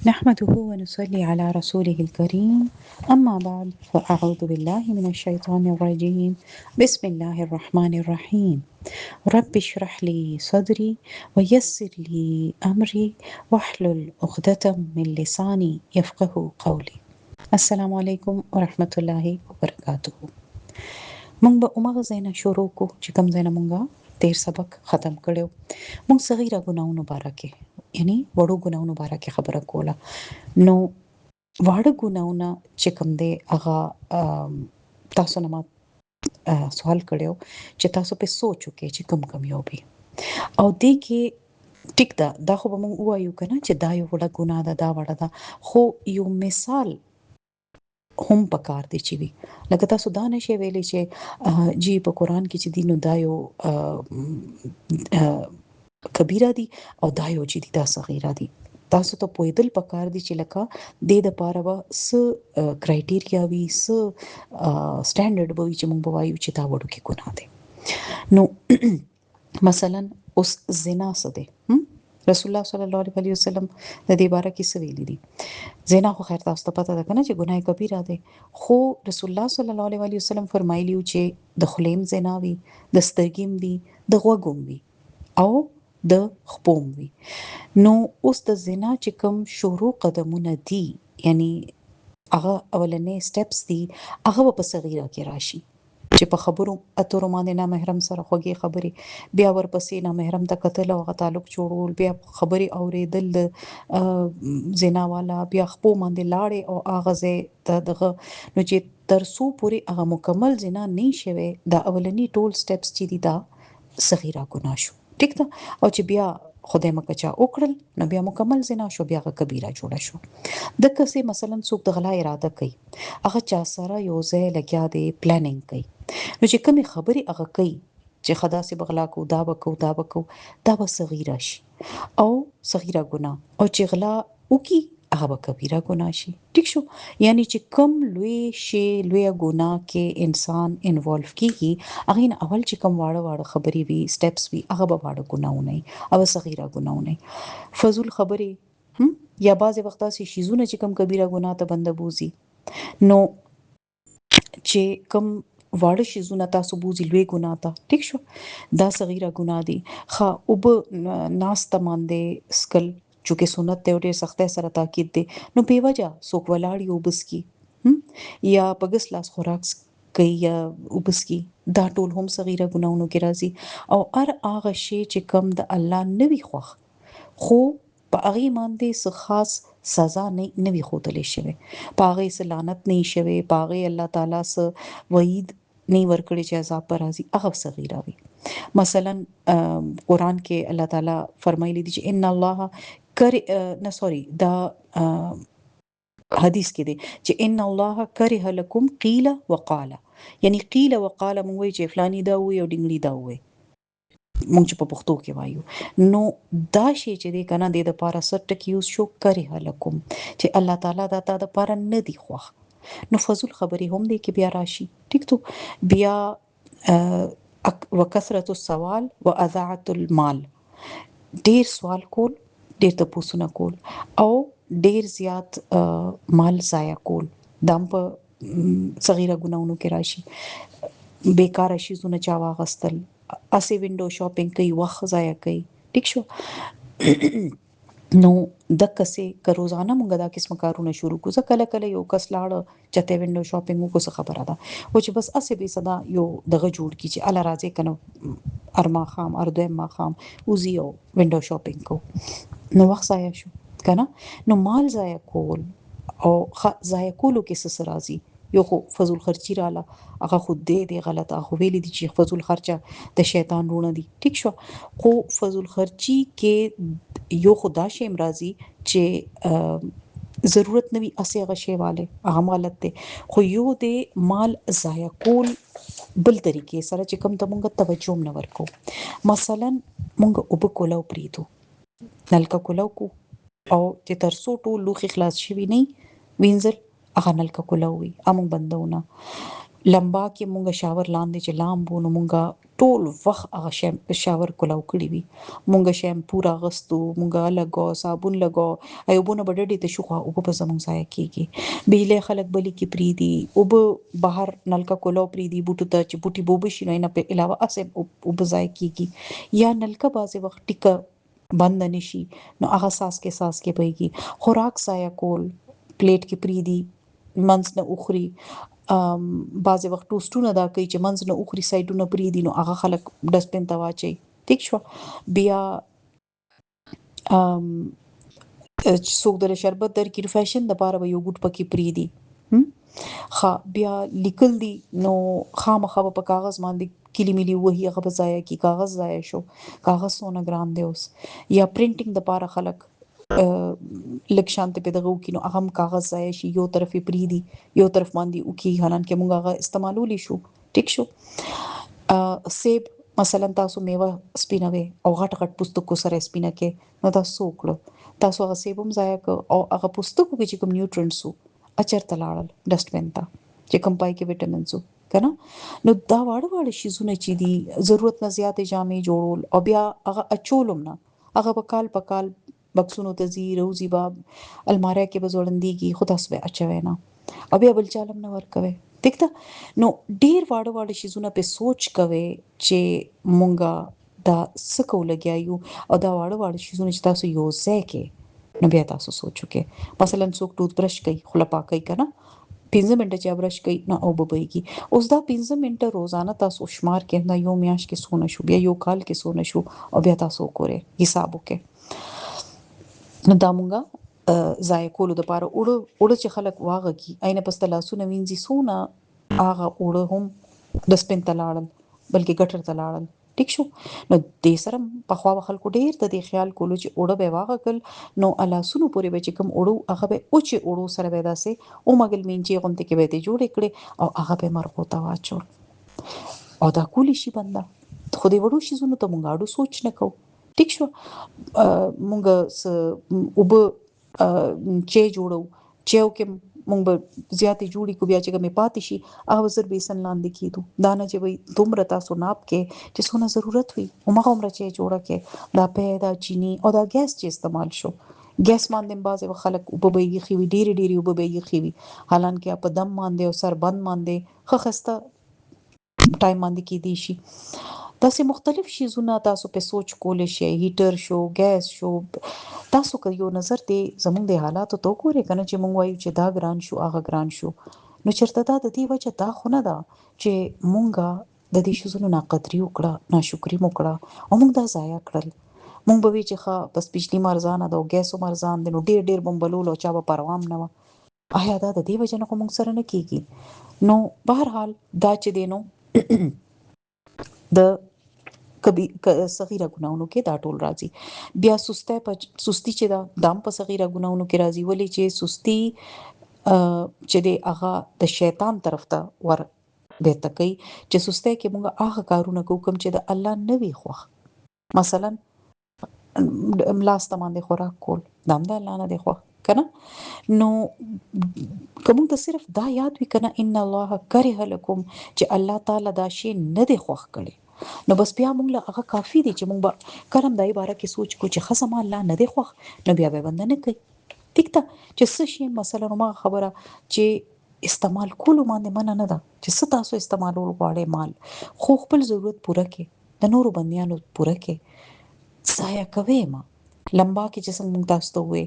نحمده ونصلي على رسوله الكريم أما بعد فأعوذ بالله من الشيطان الرجيم بسم الله الرحمن الرحيم رب اشرح لي صدري ويسر لي أمري واحلل عقدة من لساني يفقه قولي السلام عليكم ورحمة الله وبركاته مونږ به عمر زینا شروع کو چې کوم زینا مونږه تیر سبق ختم کړو مونږ صغیره ګناونو بارکه یعنی وړو ګناونو بارکه خبره کوله نو واړه ګناونه چې کوم دی هغه تاسو نه ما سوال کړو چې تاسو په سوچو کې چې کوم کوم یو به او دې کې ټیک دا خو به مونږ وایو کنه چې دا یو وړه ګناه ده دا وړه ده خو یو مثال هم پکار دی چې وي لکه تاسو دا نشي ویلې چې جی په قران کې چې دینو دا یو کبیره دي او دا یو چې دا صغیره دي تاسو ته پویدل پکار دي چې لکه د لپاره و س کرایټیریا وی س سټانډرډ به چې موږ وایو چې دا وړو کې ګناه دي نو مثلا اوس زنا څه دی رسول الله صلی الله علیه وسلم د دې باره کې څه ویلي دي زنا خو خیر تاسو ته پته ده کنه چې ګناه کبیره ده خو رسول الله صلی الله علیه وسلم فرمایلی چې د خلیم زنا وی د سترګیم وی د غوګم وی او د خپوم وی نو اوس د زنا چې کوم شروع قدمونه دي یعنی هغه اولنې سټپس دي هغه په صغیره کې راشي چې په خبرو اترو باندې نه محرم سره خوږی خبري بیا ورپسې نه محرم ته قتل او تعلق جوړول بیا خبري اوریدل زنا والا بیا خپو باندې لاړې او اغازه دغه نو چې ترسو پوری هغه مکمل زنا نه شوي دا اولنی ټول سټپس چې دي دا صغیره ګناه شو ټیک ده او چې بیا خدای مکچا وکړل نو بیا مکمل زنا شو بیا کبیره جوړه شو د کسي مثلا څوک د غلا اراده کوي هغه چا سره یو ځای لګیا دی پلانینګ کوي نو چې کومي خبري هغه کوي چې خدا سي بغلا کو دا بکو دا به صغیره شي او صغیره ګناه او چې غلا وکي هغه به کبیره ګناه شي ټیک شو یعنی چې کم لوی شي لوی ګناه کې انسان انوالو کیږي هغه نه اول چې کم واړه خبري وي سټپس وي هغه به واړه ګناونه او صغیره ګناونه فزول خبري یا بعضی وخت سي شیزونه چې کم کبیره ګناه ته بنده بوزي نو چې کم واړه شیزونه تاسو بوزي لوی ګناه ته ټیک شو دا صغیره ګناه دي خا وب ناس تماندې سکل چونکه سنت ته ډېر سخته سره تاکید دي نو په وجه سوک ولاړی وبس کی یا پګس لاس خوراک کوي یا وبس کی دا ټول هم صغیره ګناونو کې راځي او هر هغه شی چې کم د الله نوي خوخ خو په هغه باندې څه خاص سزا نه وي خوتلې شوی په هغه څه لعنت نه شوی په هغه الله تعالی څه وعید نه ورکړي چې عذاب پر راځي هغه صغیره وي مثلا قران کې الله تعالی فرمایلی دي چې ان الله نه سوري دا حدیث کې دي چې ان الله کرہ لكم قیل وقال یعنی قیل وقال مونږ چې فلانی دا وي او ډنګلی دا وي مونږ په پښتو کې وایو نو دا شی چې دی کنه د لپاره سټک یوز شو کرہ لكم چې الله تعالی دا د لپاره نه دی خوښ نو فزول خبري هم دی کې بیا راشي ټیک تو بیا وکثرت السوال واذاعه المال ډیر سوال کول ډیر تاسو کول او ډیر زیات مال ضایع کول دم په صغیره ګناونو کې راشي بیکاره شي زونه چا واغستل اسی وینډو شاپینګ کوي وخت ضایع کوي ټیک شو نو د کسې که روزانه مونږ دا قسم کارونه شروع کو ځکه کله یو کس لاړ چته وینډو شاپینګ کو څه خبره ده او چې بس اسې به صدا یو دغه جوړ کی چې الله راځي کنه ارما خام اردو ما خام وزیو وینډو شاپینګ کو نو وخت ضایع شو کنه نو مال ضایع کول او ضایع کولو کې څه راځي یو خو فزول خرچی رااله هغه خود دې غلطه خو ویل دي چې فزول خرچه د شیطان رونه دي ټیک شو خو فزول خرچی کې یو خدا شی امراضي چې ضرورت نوي اسه غشي والے اهم حالت ته خو یو د مال ضایع کول بل طریقې سره چې کوم ته مونږ توجه نه ورکو مثلا مونږ وبکولو پریدو نلکا کولو کو او چې ترسو ټول لوخي خلاص شي نه وینځل هغه نلکا کولوي امون بندونه لمبا کې مونږ شاور لاندې چې لامبو نو مونږه ټول وخت هغه شاور کولاو کړی وي مونږ شیمپو راغستو مونږه لګو صابون لګو ایوبونه بډډې ته شو او په زمونږ ځای کېږي بیله خلک بلی کې پریدي او به بهر نلکا کولاو پریدي بوټو ته چې بوټي بوب شي نه په علاوه اسه او په ځای کېږي یا نلکا بازه وخت ټیکه بند نشي نو هغه ساس کې بهيږي خوراک ځای کول پلیټ کې پریدي منځ نه اخري بعضې وخت ټوسټونه دا کوي چې منځ نه اخري سایډونه پریدي نو هغه خلک ډسټبن ته واچي ټیک شو بیا چې څوک در شربت درکړي نو فیشن د پاره به یو ګوټ پکې پریدي ښه بیا لیکل دي نو خامخا په کاغذ باندې کلی ملي وهي هغه په ځای کې کاغذ ضایع شو کاغذ 100 ګرام دی اوس یا پرینټینګ د پاره خلک لک شانته په دغه کې نو اهم کاغذ ځای شي یو طرف پریدي یو طرف باندې او کې حالانکه موږ هغه استعمالولې شو ټیک شو سیب مثلا تاسو میوه سپینوي او غټ غټ پوستکو سره سپینه کې نو تاسو وکړو تاسو هغه سیب هم ځای او هغه پوستکو کې چې کوم نیوټرنټس اچر تلاړل ډسټبن ته چې کوم پای کې وټامینز کنه نو دا واړه شیزونه چې دي ضرورت نه زیاتې جامې جوړول او بیا هغه اچولم نه هغه په کال بکسونو ته زی روزي باب الماره کې بزوړندېږي خدا سبه اچوي نه او بیا بل چالم نه ور کوي ټیک ده نو ډیر واړه شیزونه په سوچ کوي چې مونږه دا سکو لګیایو او دا واړه شیزونه چې تاسو یو ځای کې نو بیا تاسو سوچو کې مثلا څوک ټوت برش کوي خله پاکي کنه 15 منټه چې برش کوي نو او ببيږي اوس دا 15 منټه روزانه تاسو شمار کې دا یو میاش کې سونه شو بیا یو کال کې سونه شو او بیا تاسو وګورئ حساب وکړئ نو دا مونږه ځای کولو د پاره اوړه چې خلک واغه کی عین پسته لاسونه وینځي سونه هغه اوړه هم د سپین تلاړل بلکې ګټر تلاړل ټیک شو نو د سره په خوا خلکو ډیر د دې خیال کولو چې اوړه به واغه کل نو الاسونو پورې به چې کوم اوړو هغه به او چې اوړو سره به داسې او مګل مینچې غونته کې به ته جوړ کړي او هغه به مرغو ته واچول او دا کولی شي بنده خو دې وړو شي زونو ته مونږ اړو سوچ نه کو ټیک شو مونږ وب چې جوړو چې کې مونږ به زیاتې جوړی کو بیا چې کومه پاتې شي هغه زر بیسن لاندې کیدو دانه چې وي دومره تاسو ناپ کې چې څونه ضرورت وي همغه عمر چې جوړه کې دا پیدا چینی او دا ګیس چې استعمال شو ګیس باندې بازه خلک وبوي خيوي ډيري وبوي خيوي حالانکه په دم باندې او سر بند باندې خخسته ټایم باندې کې دي شي داسې مختلف شیزونه تاسو په سوچ کولای شئ هیټر شو ګیس شو تاسو که یو نظر دی زموږ د حالاتو تو ګوري کنه چې مونږ وایو چې دا ګران شو هغه ګران شو نو چرته دا د دې وجه دا خونه ده چې مونږه د دې شیزونو ناقدري وکړه ناشکری وکړه او مونږ دا ضایع کړل مونږ به چې ښه بس بجلی مرزانه دا ګیس مرزان دي نو ډیر بمبلول او چا به پروام نه آیا دا د دې وجه نه کوم سره نه کیږي نو بهر حال دا چې دینو د کبي صغیره ګناونو کې دا ټول راځي بیا سستی چې دا دام په صغیره ګناونو کې راځي ولې چې سستی چې د هغه د شیطان طرف ته ور به تکي چې سستی کې موږ هغه کارونه کوم چې د الله نوي خوخ مثلا ملاسته باندې خوراک کول دام د الله نه دی خوخ کنه نو کوم ته صرف دا یاد وکنه ان الله کرہ لكم چې الله تعالی دا شی نه دی خوخ کړي نو بس بیا موږ له هغه کافی دي چې موږ کرم دای باره کې سوچ کو چې خصم الله نه دی خوخ نو بیا به بند نه کوي ټیک ته چې څه شي مثلا ما خبره چې استعمال کول باندې من نه ده چې څه تاسو استعمالول غواړئ مال خو خپل ضرورت پوره کړي د نورو بنديانو پوره کړي ضایع کوي ما لمبا کې چې څنګه موږ تاسو ته وې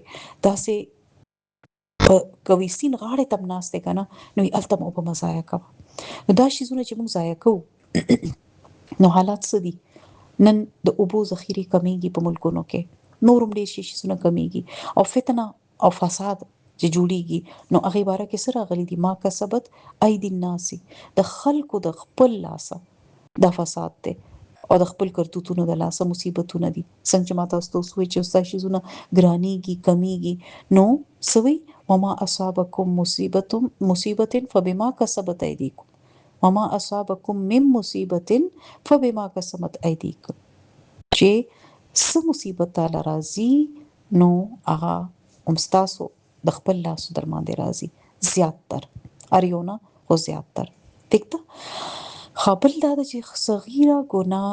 داسې کوي سین غاړه تم ناشته کنه نو التم او په مزایا کا دا شیزونه چې موږ ضایع کوو نو حالات څه دي نن د اوبو ذخیره کمیږي په ملکونو کې نورم ډیر شي شونه کمیږي او فتنه او فساد چې جوړیږي نو هغه باره کې سره غلي دي ما کسبت ايد الناس د خلکو د خپل لاسه د فساد ته او د خپل کرتوتونو د لاسه مصیبتونه دي څنګه چې ماته تاسو سوچ چې تاسو شیزونه ګرانیږي کمیږي نو سوي وما اصابکم مصیبت فبما کسبت ایدیکم وما اصابکم من مصیبت فبما کسبت ایدیکم چې څه مصیبت تعالی راځي نو هغه همستاسو د خپل لاس در باندې راځي زیاتر اریونا خو زیاتر دیکھته خپل دا د چې صغیره ګناه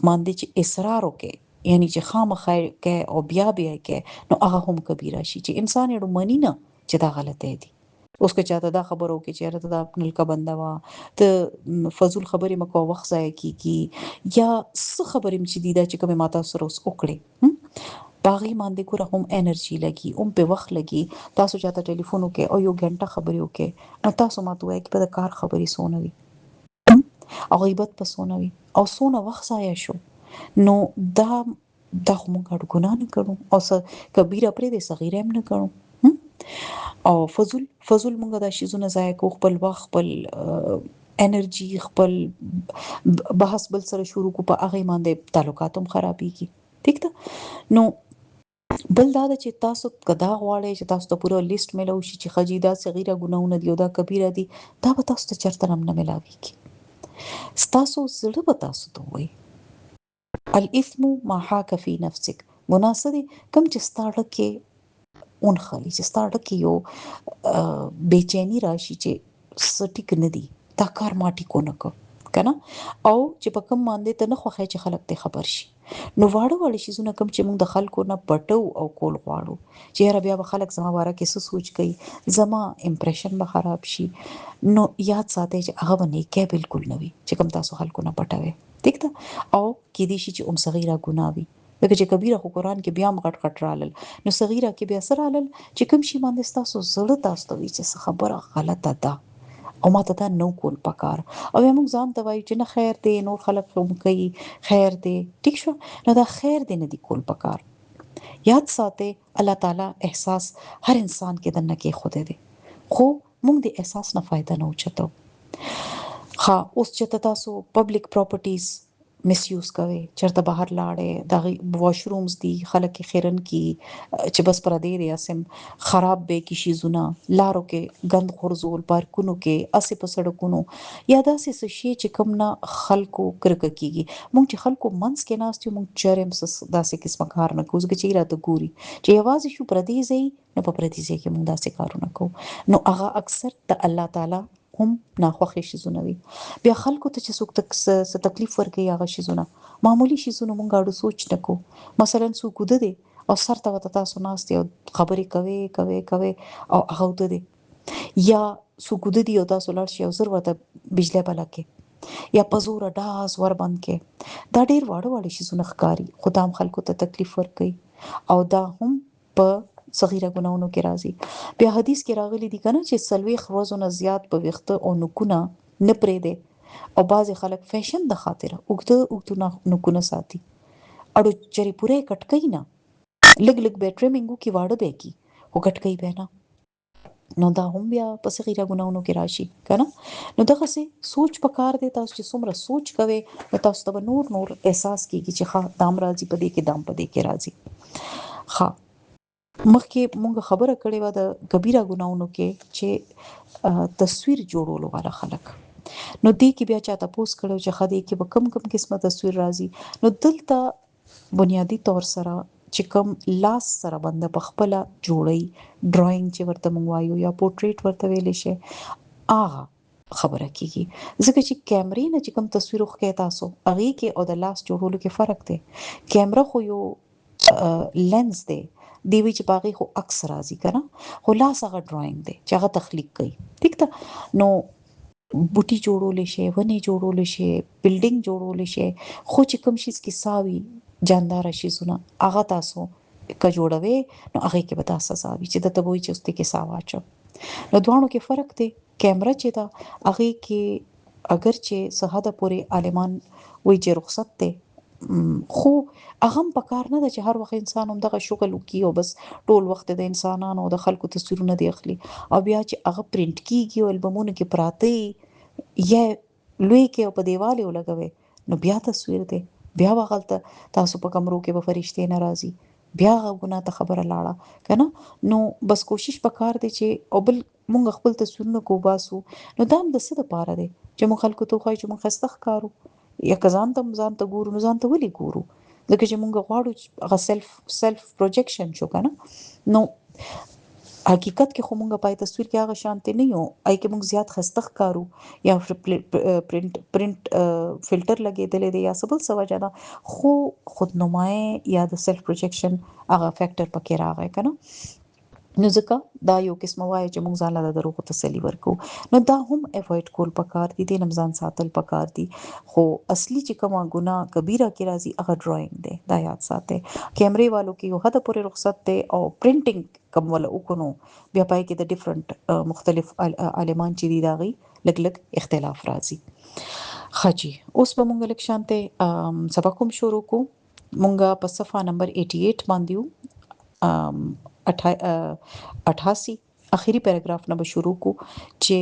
باندې چې اصرار وکړي یعنی چې خامخا کې او بیا بیا کې نو هغه هم کبیره شي چې انسان یې منی نه چې دا غلطه دي اوس که چاته دا خبرو کې چې راته دا خپل کا بندا وا ته فزول خبرې مکو وخت ځای کی یا څه خبرې چې دی دا چې کومه ماته سره اوس وکړي باغی باندې کوره هم انرژي لګي په وخت لګي تاسو چاته ټلیفون وکي او یو غنټه خبرې وکي نو تاسو ماته وایي چې په کار خبرې سونوي او غیبت په سونوي او سونه وخت ضایع شو نو دا خو موږ اړ ګنا نه کړو او کبیره پرې د صغیره هم نه کړو او فزول موږ دا شیزونه ضایع کو خپل وخت خپل انرژي خپل بحث بل سره شروع کو په هغه باندې تعلقات هم خرابيږي ٹھیک ده نو بل دا چې تاسو کدا غواړئ چې تاسو ته پوره لیست ملو شي چې خجیدا صغیره ګناونه دي او دا کبیره دي دا به تاسو ته چرته هم نه ملاويږي ستاسو زړه به تاسو ته وایي الاثم ما حاك في نفسك مناسبه کم چې ستاره کې اون خالي چې ستاره کې یو بېچینی راشي چې سټیک نه دي دا کار ماټی کو نه کو کنه او چې په کوم باندې ته نه خوخه چې خلک ته خبر شي نو واړه شي زونه کوم چې موږ د خلکو نه پټو او کول غواړو چې را بیا به خلک زما واره کې څه سوچ کوي زما امپریشن به خراب شي نو یاد ساتئ چې هغه نه کې بالکل نه وي چې کوم تاسو خلکو نه پټوي ٹھیک ده او کې دي شي چې صغیره ګناوي لکه چې کبیره خو قران کې بیا مغټ غټ رالل نو صغیره کې بیا سره رالل چې کوم شي باندې تاسو زړه تاسو ته وي چې خبره غلطه ده او ماته دا نو کول پکار او موږ ځان ته وایو چې نه خیر دی نور خلک هم کوي خیر دی ټیک شو نو دا خیر دی نه دی کول پکار یاد ساتئ الله تعالی احساس هر انسان کې دنه کې خوده دی خو موږ د احساس نه فائدہ نه اوچتو ها اوس چې تاسو پبلک پراپرټیز مس یوز کوي چرته بهر لاړې د واشرومز دي خلک خیرن کی چې بس پر دې ریاسم خراب به کی شي زونه لارو کې غند خورزول پارکونو کې اسې په سړکونو یا داسې شي چې کوم نه خلکو کرک کیږي مونږ چې خلکو منس کې ناستو مونږ چرېم داسې قسمه کار نه کوو چې راته ګوري چې یوازې شو پردیزي نه په پردیزي کې مونږ داسې کارونه کوو نو هغه اکثر د الله تعالی هم ناخوښه شي زونه بیا خلکو ته چې څوک تکلیف ورکړي هغه شي زونه معمولی شي زونه مونږ اړو سوچ نکو مثلا څوک ده او سر ته وته تاسو ناست یو خبرې کوي او هغه ده یا څوک ده یو تاسو لړ شي او زر وته بجلی بلکه یا پزور ډاس ور باندې کې دا ډیر واړه شي زونه ښکاری خدام خلکو ته تکلیف ورکړي او دا هم په صغیره ګناونو کې راځي بیا حدیث کې راغلي دي کنه چې سلوي خروزونه زیات په وخته او نکونه نه پرې دي او بعض خلک فیشن د خاطر اوګته نکونه ساتي اړو چری پوره کټکای نه لګ به ټریمینګو کې واړه به کی او کټکای به نه نو دا هم بیا په صغیره ګناونو کې راشي کنه نو دغه سي سوچ پکار دی تاسو چې څومره سوچ کوئ نو تاسو ته نور احساس کیږي چې ښه دام راځي په دې کې دام په دې کې راځي ښه مخکې مونږ خبره کړې و د کبیره ګناونو کې چې تصویر جوړولو والا خلک نو دې کې بیا چاته پوس کړو چې خدای کې به کم قسمه تصویر راځي نو دلته بنیادی طور سره چې کوم لاس سره بنده بخپله جوړي ډراینګ چې ورته مونږ وایو یا پورټریټ ورته ویل شي خبره کیږي ځکه چې کیمرې نه چې کوم تصویر وکړي تاسو هغه کې او د لاس جوړولو کې فرق دی کیمرا خو یو لینز دی دیوی چې باغی خو عکس راځي کنه خو لاس هغه ډراینګ دی چې هغه تخلیق کوي ٹھیک ده نو بوټي جوړول شي ونی جوړول شي بلډینګ جوړول شي خو چې کوم شي کې ساوي جاندار شي زونه هغه تاسو که جوړوي نو هغه کې به تاسو ساوي چې د تبوي چې اوسته کې ساواچو نو دوانو کې فرق دی کیمرا چې دا هغه کې اگر چې صحاده پورې عالمان وی چې رخصت ته خو هغه په کار نه ده چې هر وخت انسان هم دغه شغل وکي او بس ټول وخت د انسانانو او د خلکو تصویرونه دی اخلي او بیا چې هغه پرینټ کیږي او البمونو کې پراته یا لوی کې په دیوالو لګوي نو بیا تصویر دی بیا وغلطه تاسو په کمرو کې به فرشته ناراضي بیا غوونه ته خبره لاړه کنه نو بس کوشش وکړ دي چې او بل مونږ خپل تصویرونه کو باسو نو دام د څه لپاره دی چې مونږ خلکو ته خوای چې مونږ خستخ کارو یا ځان ته ګورو نو ځان ته ولي ګورو ځکه چې مونږ غواړو هغه سلف پروجیکشن شو کنه نو حقیقت کې خو مونږه پای تصویر کې هغه شانته نه یو آی کې مونږ زیات خستخ کارو یا پرنٹ فلټر لګېدل دي یا سبل سوا جنا خو خودنمای یا د سلف پروجیکشن هغه فیکٹر پکې راغی کنه. نو ځکه دا یو قسمه وای چې موږ ځان له دروغ تسلی ورکو. نو دا هم اوایډ کول پکار دي د نمځان ساتل پکار دي. خو اصلي چې کومه ګناه کبیره کې راځي هغه ډراینګ دی دا یاد ساتئ. کیمرې والو کې یو حد پورې رخصت دی او پرینټینګ کوم ولا وکونو بیا پای کې د ډیفرنٹ مختلف عالمان چې دي داغي لګ لګ اختلاف راځي. خجی اوس به مونږ لک شانته سبق هم شروع کو. مونږه په صفحه نمبر 88 باندې 88 اخیری پیراګراف نه به شروع کو چې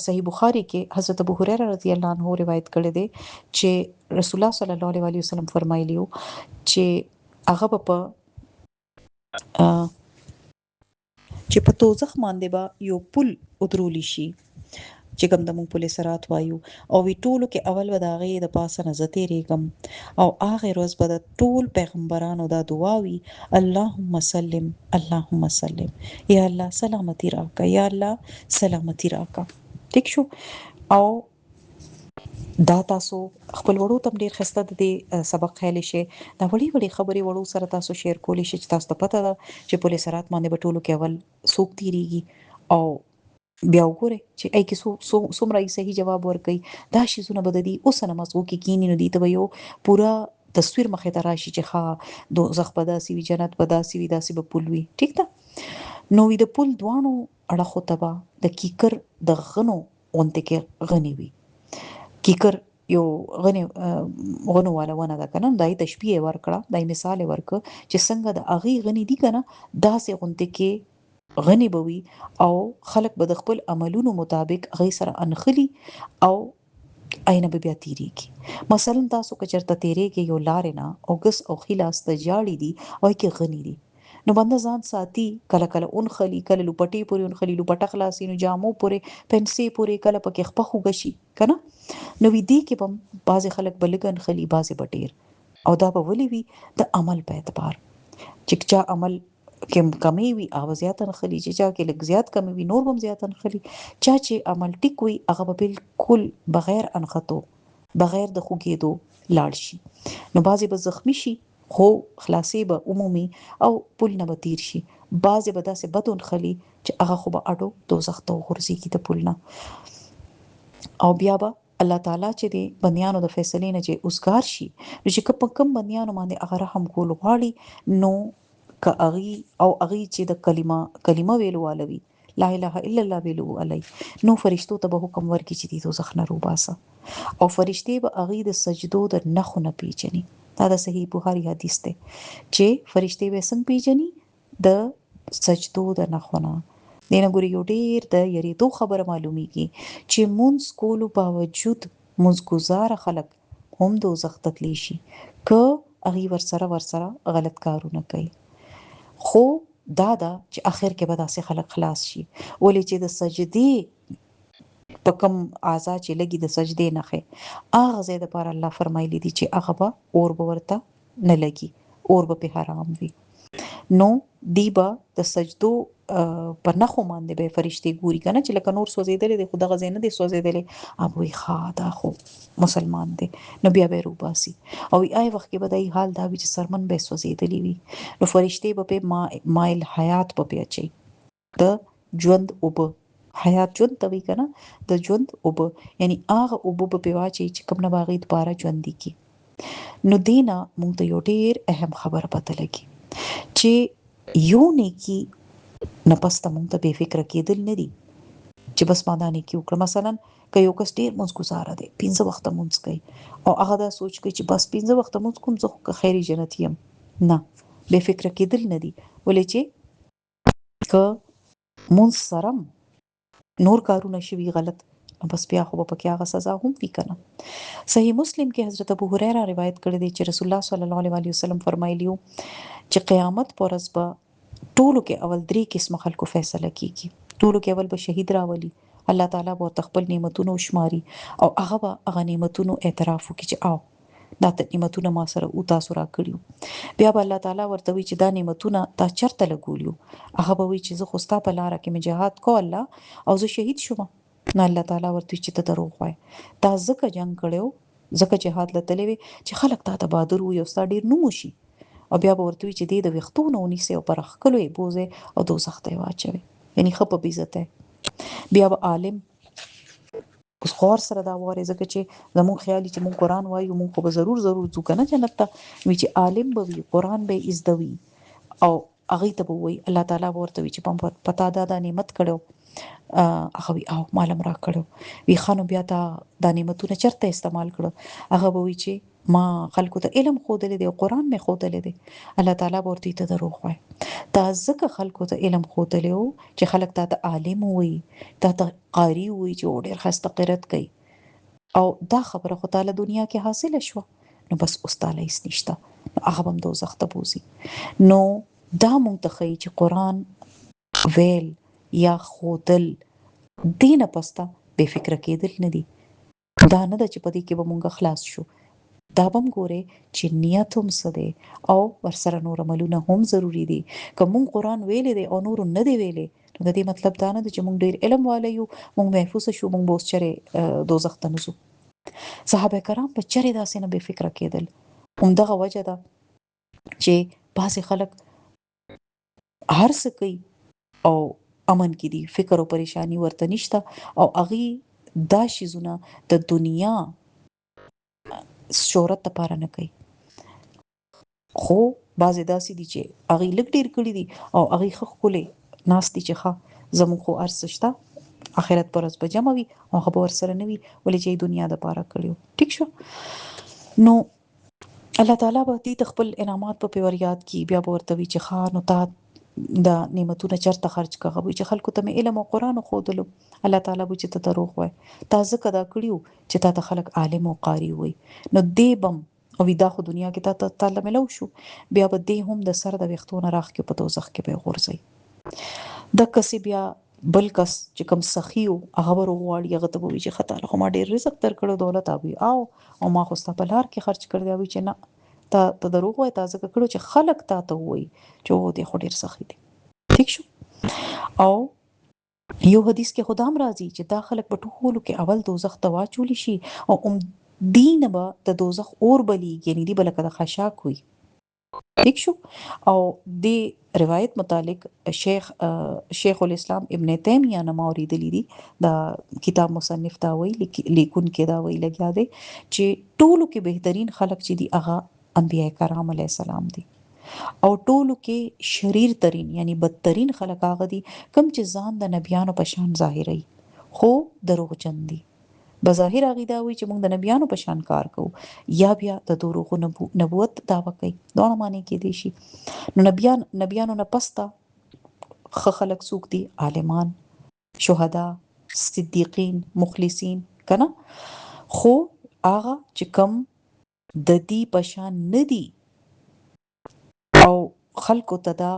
صحیح بخاری کې حضرت ابو هريره رضی الله عنه روایت کړی دی چې رسول الله صلی الله علیه وسلم فرمایلیو چې هغه په چې په توزخ باندې با یو پل ودرولی شي چې کوم د مونږ پولیس رات وایو او وی ټولو کې اول وداغه د پاسه نه زته ریګم او اخر روز به د ټول پیغمبرانو دا دعا وی اللهم سلم اللهم سلم یا الله سلامتی راکا یا الله سلامتی راکا. ٹھیک شو او دا تاسو خپل وړو تم ډیر خسته د سبق خیال شي دا وړي وړي خبري وړو سره تاسو شیر کولی شي چې تاسو ته پته ده چې پولیس رات باندې بټولو کې اول سوق تیریږي او بیا وګوره چې ای کې څومره صحیح جواب ورکړي دا شی زونه بددي اوس نه مزغو کې کینی نو دي ته یو پورا تصویر مخه ته راشي چې ها دوزخ پداسي وی جنت پداسي وی داسي به پولوي. ٹھیک ده نو وی د پول دوانو اړه تبا د کیکر د غنو اونته کې غنی وی کیکر یو غنو والا ونه ده کنه دای تشبیه ورکړه دای مثال ورک چې څنګه د اغي غنی دي کنه داسې غونته کې غنی بوي او خلق به د خپل عملونو مطابق غي سره انخلي او اينه به بیا تیریږي. مثلا تاسو کچرته تیریږي یو لار نه او ګس او خلاص ته جاړي دي او کې غنی دي نو بنده ځان ساتي کله کله اون خلی کله لپټي پوري اون خلی لپټه خلاصي نو جامو پوري پنسي پوري کله پکې خپخو غشي کنه نو وی دي کې بم باز خلک بلګن خلی بازه بټیر او دا به ولي وي د عمل په اعتبار چې چا عمل کم کمی وي هغه زیات نخلي چې چا کې لږ زیات کمی وي نور هم زیات نخلي چا چې عمل ټیک وي هغه بالکل بغیر انخطو بغیر د خوګېدو لاړ شي نو بازي به زخمی شي خو خلاصي به عمومي او پول نه به تیر شي بازي به داسې بدون خلی چې هغه خو به اډو دوزخ ته ورسي کی ته پول نه او بیا به الله تعالی چې دی بنديانو د فیصلې نه چې اوسګار شي نو چې کم بنديانو باندې هغه رحم کول غواړي نو که اغي او اغي چې د کلمه ویلو والوي لا اله الا الله ویلو علی نو فرشتو ته به حکم ورکړي چې دې دوزخ نه روباسه او فرشتي به اغي د سجدو د نخو نه پیچني دا د صحیح بخاری حدیث دی چې فرشتي به څنګه پیچني د سجدو د نخو نه دینه ګوري یو ډیر د یریدو خبره معلومیږي چې مونږ کولو باوجود مونږ گزار خلک هم دوزخ ته تلی شي که اغي ورسره غلط کارونه کوي خو دا چې اخر کې به داسې خلک خلاص شي ولې چې د سجدي په کوم اعضاء چې لګي د سجدي نخې اغه زید پر الله فرمایلی دي چې هغه به اور به ورته نه لګي اور به په حرام وي نو دیبا د سجدو په نخو باندې به فرشتي ګوري کنه چې لکه نور سوځیدل دي خدای غزه نه دي سوځیدل ابوي خادا خو مسلمان دي نو بیا به روباسي او ای وخت کې بدای حال دا وی چې سرمن به سوځیدلی وي نو فرشتي به مایل حیات په پیچي د ژوند اوب حیات ژوند توي کنه د ژوند اوب یعنی هغه اوب په پیواچي چې کوم نه باغې دوباره ژوند دي کی نو دینا مونږ ته یو ډیر اهم خبره پته لګي چې یو نیکی نپسته مونږ ته بے فکر کېدل نه دي چې بس مادانه کې وکړه مثلا که یو کس ډیر مونږ گزاره دي 15 وخت مونږ کوي او هغه دا سوچ کوي چې بس 15 وخت مونږ کوم زه خیری جنت یم نه بے فکر کېدل نه دي ولې چې که مونږ سره نور کارونه شوي غلط بس بیا خو په کې هغه سزا هم وی کنه. صحیح مسلم کې حضرت ابو هريره روایت کړی دی چې رسول الله صلی الله علیه وسلم فرمایلیو چې قیامت پر ورځ به ټولو کې اول 3 قسم خلکو فیصله کیږي ټولو کې اول به شهید راولي الله تعالی به خپل نعمتونو شماري او هغه به هغه نعمتونو اعتراف وکړي چې او دا نعمتونه ما سره او تاسو را کړیو بیا به الله تعالی ورته وی چې دا نعمتونه تا چرته لګولیو هغه به وی چې زه خو ستا په لار کې مې جهاد کو الله او زه شهید شوم نو الله تعالی ورته چې ته دروغ وای تا زکه جنگ کړو زکه جهاد لته وی چې خلک تا ته بہادر وي او ستا ډیر نوم شي او بیا به ورته وی چې د وختونو ونیسه او پر خلکو بوزه او دوزخ ته واچوي یعنی خپ به عزت بیا به عالم اوس خور سره دا واره ځکه چې زموږ خیالي چې مونږ قران وایو مونږ خو به ضرور ځو کنه جنت ته وی چې عالم به وي قران به عزتوي او هغه ته به وي الله تعالی ورته وی چې پتا دا نعمت کړو هغه وی او مالم را کړو وی خانو بیا دا نعمتونه چرته استعمال کړو هغه به وی چې ما خلکو ته علم خودلې دی او قران مې خودلې دی الله تعالی ورته ته دروغ وای تا ځکه خلکو ته علم خودلې او چې خلک ته عالم وي ته قاری وي چې ډېر خسته قرت کوي او دا خبره خو تعالی دنیا کې حاصله شو نو بس اوس تعالی هیڅ نشته هغه هم دوزخ ته بوزي نو دا مونږ ته ښیي چې قران ویل یا خودل دینه پستا بے فکر کېدل نه دي دا نه د چې پدې کې به مونږ خلاص شو دا بم ګوره چې نیت هم سده او ورسره نور عملونه هم ضروری دي کوم قرآن ویلې دي او نور نه دی ویلې نو د دې مطلب دا نه چې مونږ ډیر علم والے یو مونږ محفوظ شو مونږ بوس چره دوزخ ته نزو صحابه کرام په چره داسې نه بے فکر کېدل همدغه وجه ده چې بعضی خلک هر څه کوي او امن کې دي فکر او پریشانی ورته نشته او اغي دا شیزونه د دنیا شهرت لپاره نه کوي خو بعضی داسې دي چې اغي لګ ډیر کړی دي او اغي خخولې ناس دي چې ښه زموږ خو ارسشته اخرت پر ورځ به جمع وي او خبر سره نه وي ولې چې دنیا د پاره کړیو ټیک شو نو الله تعالی به دې خپل انعامات په پیوریات کې بیا ورته وی چې خان او تا دا نعمتونه چرته خرج کغه وي چې خلکو ته علم او قران خو دلو الله تعالی به چې ته دروغ وای تاسو کدا کړیو چې تا ته خلک عالم او قاری وي نو دې بم او دا خو دنیا کې ته تعالی ملو شو بیا به دې هم د سر د وختونو راخ کې په دوزخ کې به غورځي د کسي بیا بل کس چې کوم سخیو هغه ورغواړي هغه ته وی چې خطا له ما ډیر رزق تر کړو دولت ابي او ما خو ست په لار کې خرج کړی وي چې نه ته دروغ وای تاسو کړو چې خلک تا ته وای چې و دې خو ډیر سخی دي ٹھیک شو او یو حدیث کې خدام راضي چې دا خلک په ټولو کې اول دوزخ ته واچول شي او دین به د دوزخ اور بلی یعنی دی بلکې د خشاک وي ٹھیک شو او د روایت متعلق شیخ الاسلام ابن تیمیه نماوري دلی دي دا کتاب مصنف دا وی لیکون کې دا وی لګیا دی چې ټولو کې بهترین خلک چې دی هغه انبیاء کرام علیه السلام دي او ټولو کې شریر ترين یعنی بدترین خلک هغه دي کم چې ځان د نبیانو په شان ظاهري خو دروغجن دي بظاهر هغه دا وی چې موږ د نبیانو په شان کار کوو یا بیا د دروغ نبوت داوا کوي دوه معنی کې دي شي نو نبیانو نه پستا خلق سوق دي عالمان شهدا صدیقین مخلصین کنه خو هغه چې کم د دې په شان ندي او خلکو ته دا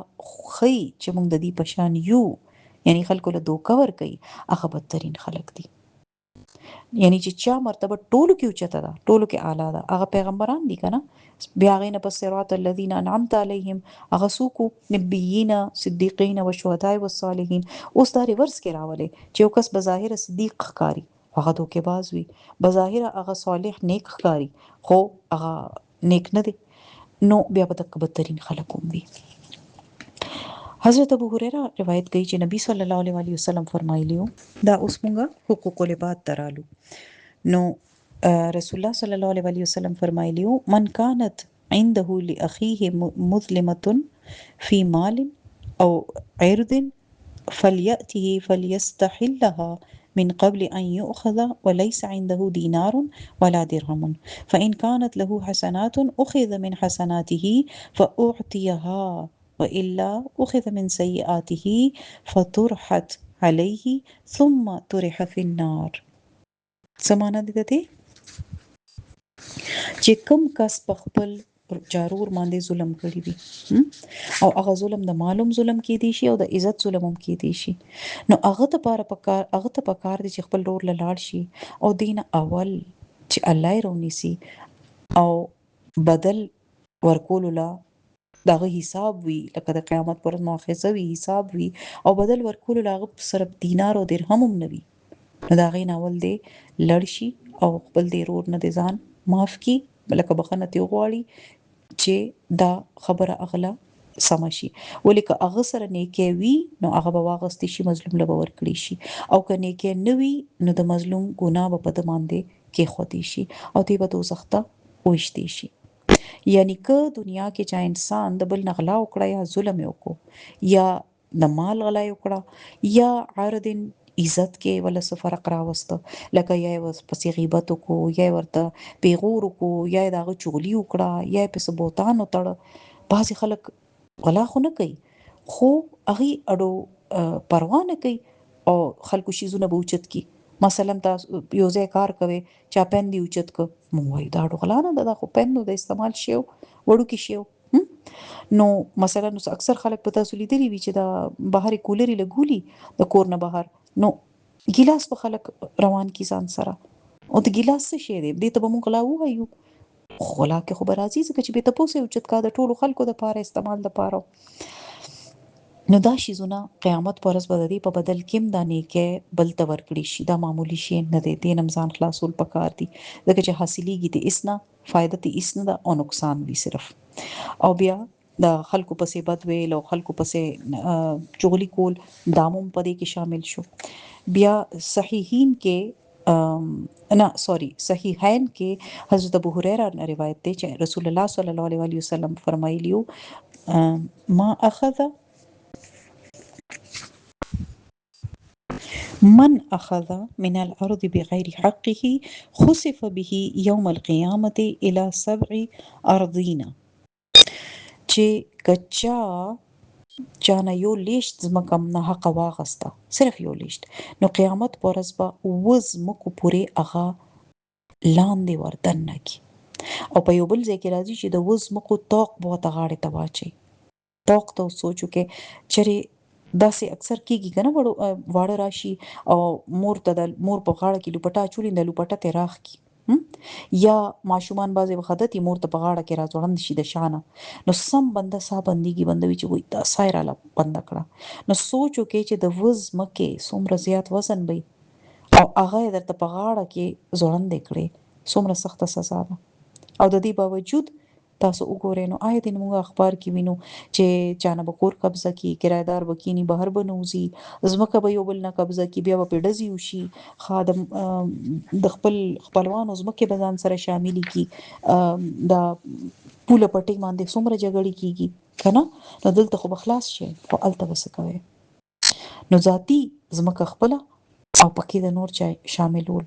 خی چې موږ د دې په شان یو یعنی خلکو له دوکا ور کوي هغه بدترین خلک دي یعنی چې چا مرتبه ټولو کې اوچته ده ټولو کې اعلی ده هغه پیغمبران دي کنه بیا غینه په صراط الذین انعمت علیهم هغه سوکو نبیین صدیقین او شهداء او صالحین اوس دا ریورس کې راولي چې یو کس بظاهر صدیق ښکاری هغه دوکې باز وي بظاهر هغه صالح نیک ښکاری خو هغه نیک نه دی نو بیا به د بدترین خلک هم وي حضرت ابو هريره روایت کوي چې نبی صلی الله علیه وسلم فرمایلیو دا اوس مونږه حقوق العباد ترالو نو رسول الله صلی الله علیه وسلم فرمایلیو من كانت عنده لاخيه مظلمه في مال او عرض فليأته فليستحلها من قبل أن يؤخذ وليس عنده دينار ولا درهم فإن كانت له حسنات أخذ من حسناته فأعطيها وإلا أخذ من سيئاته فطرحت عليه ثم طرح في النار سمانا دي ته چې کوم کس په خپل جارور باندې ظلم کړی وي او هغه ظلم د معلوم ظلم کې دي شي او د عزت ظلم هم کې دي شي نو هغه ته پکار دي چې خپل رور لاړ شي او دین اول چې الله یې رونی سي او بدل ورکولو لا دغه حساب وي، لکه د قیامت پر ورځ مؤاخذه وي، حساب وي، او بدل ورکولو لا هغه صرف دینار او درهم هم نه وي، نو د هغې نه اول دی لړ شي او خپل د ورور نه د ځان معاف کي، لکه بخښنه ترې وغواړي چې دا خبره اغله سمه شي. ولې که هغه سره نیکي وي نو هغه به واخیستې شي، مظلوم له به ورکړي شي، او که نیکي نه وي نو د مظلوم ګناه به په ده باندې کېښودې شي او دی به دوزخ ته وویشتې شي. یعنی که دنیا کې چا انسان د بل نه غلا وکړه یا ظلم یې وکړو یا د مال غلا یې وکړه یا عرض عزت کې ولا څه فرق راوسته، لکه یا یې ورپسې غیبت وکړو یا یې ورته پیغور وکړو یا یې د هغه چغلي وکړه یا یې پسې بهتان وتړه. بعضې خلک غلا خو نه کوي خو هغې اډو پروا نه کوي او خلکو شیزونه به اوچت کي. مثلا تاسو یو ځای کار کوئ چا پین دی اوچت که، موږ وایو دا اډو غلا نه ده، دا خو پین نو د استعمال شی و، وړوکی شی و. نو مثلا نو اکثر خلک په تاسو لیدلی وي چې دا بهر کولري لګولي د کور نه بهر، نو ګیلاس په خلک روان کی ځان سره، او د ګیلاس څه شی دی دې ته به موږ غلا ووایو، خو غلا کې خو به راځي ځکه چې بې تپوسه یې اوچت کا د ټولو خلکو دپاره استعمال دپاره. نو دا شیزونه قیامت په ورځ به د دې په بدل کې هم دا نیکۍ بل ته ورکړي شي، دا معمولي شی نه دی، دې نه هم ځان خلاصول پکار دي ځکه چې حاصلیږي د هېڅ نه، فایده ترې هېڅ نه ده او نقصان وي صرف. او بیا د خلکو پسې بد ویل او خلکو پسې چغلي کول دا هم په دې کې شامل شو. بیا صحیحین کې نه سوري صحیحین کې حضرت ابو هريره نه روایت دی چې رسول الله صلی الله علیه وسلم فرمایلیو ما اخذ من اخذ من الارض بغیر حقه خسف به يوم القيامه الى 7 ارضين، چې کچا چانه یو لیشت زمکم نه حق واغسته صرف یو لیشت، نو قیامت پر ورځ به وزمکو پورې هغه لاندې وردن کی، او په یو بل ځای کې راځي چې د وزمکو توق به ورته غاړې ته واچي. توق ته سوچو کې چرې داسې اکثر کېږي که نه واړه راشي او مور ته د مور په غاړه کې لوپټه اچولي د لوپټه ترې راښکي، یا ماشومان بعضې وخت یې مور ته په غاړه کې راځوړند شي د شانه، نو سم بنده ساه بندیږي، بنده وي چې وایي دا ساه یې راله بنده کړه. نو سوچ وکړئ چې د وزمکې څومره زیات وزن وي او هغه یې درته په غاړه کې ځوړندې کړې، څومره سخته سزا ده. او د دې باوجود تاسو وګورئ نو آیا دې موږ اخبار کې وینو چې چانه به کور قبضه کی، کرایدار به کینی، بهر به نوځي، ځمکه به یو بل نه قبضه کی، بیا به پرې ډزې وشي، خادم د خپل خپلوانو ځمکې به ځان سره شاملې کی، دا پوله پټۍ باندې څومره جګړې کیږي که نه، نو دلته خو به خلاص شي خو هلته به څه کوئ. نو ذاتي ځمکه خپله او پکې د نور چا شاملول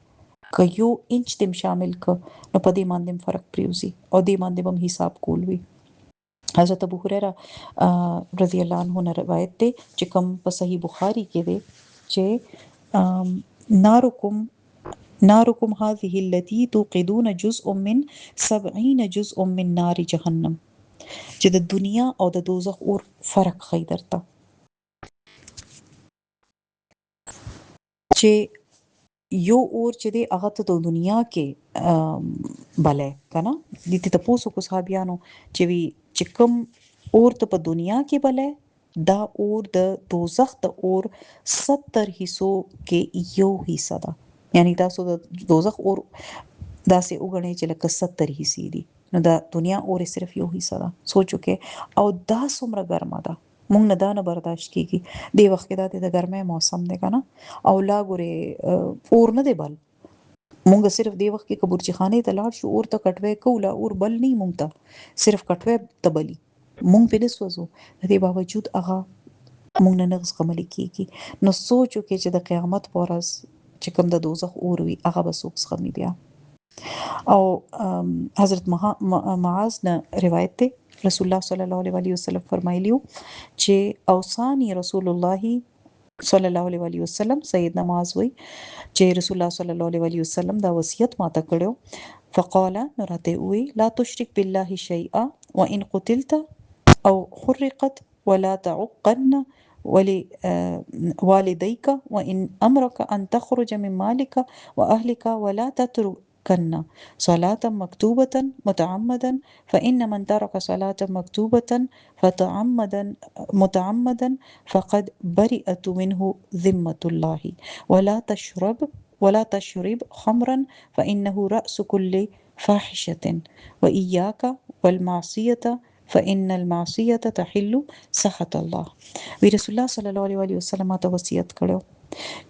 که یو انچ دې شامل که نو په دې باندې فرق پریوزي او دې باندې به حساب کول وي. حضرت ابو هريره رضی الله عنه نه روایت دی چې کوم په صحیح بخاری کې دی چې نارکم هذه التي توقدون جزء من 70 جزء من نار جهنم، چې د دنیا او د دوزخ اور فرق ښیي درته، چې یو اور چې دی هغه ته د دنیا کې بلې کنه دې ته تاسو کو صحابيانو چې وی چې کوم اور ته په دنیا کې بلې دا اور د دوزخ د اور 70 حصو کې یو حصہ ده، یعنی تاسو د دوزخ اور داسې وګڼئ چې لکه 70 حصے دي، نو د دنیا اور صرف یو حصہ ده. سوچو کې او دا څومره ګرمه ده مونږ نه دا نه برداشت کیږي دی وخت کې دا د ګرمۍ موسم دی کنه، او لا ګوري اور نه دی بل، مونږ صرف دی وخت کې کبورچی خانه ته لاړ شو اور ته کټوي کوله اور بل نه مونږ ته صرف کټوي تبلی مونږ په نسوځو، د دې باوجود هغه مونږ نه نغز قمل کیږي. نو سوچو کې چې د قیامت پر ورځ چې کوم د دوزخ اور وي هغه به څوک زغمي بیا. او حضرت معاذ نه روایت ده رسول الله صلی الله علیه وسلم فرمایلیو چې اوصانی رسول الله صلی الله علیه وسلم، سیدنا معاذ وی چې رسول الله صلی الله علیه وسلم دا وصیت ماته کړو، فقال نراته وی لا تشرك بالله شيئا وان قتلت او حرقت ولا تعقن ولوالديك وان امرك ان تخرج من مالك واهلك ولا تركن صلاة مكتوبة متعمدا فإن من ترك صلاة مكتوبة متعمدا فقد برئت منه ذمة الله. ولا تشرب خمرا فإنه رأس كل فاحشة، وإياك والمعصية فإن المعصية تحل سخط الله. وی رسول الله صلی الله علیه وسلم ته وصیت کړو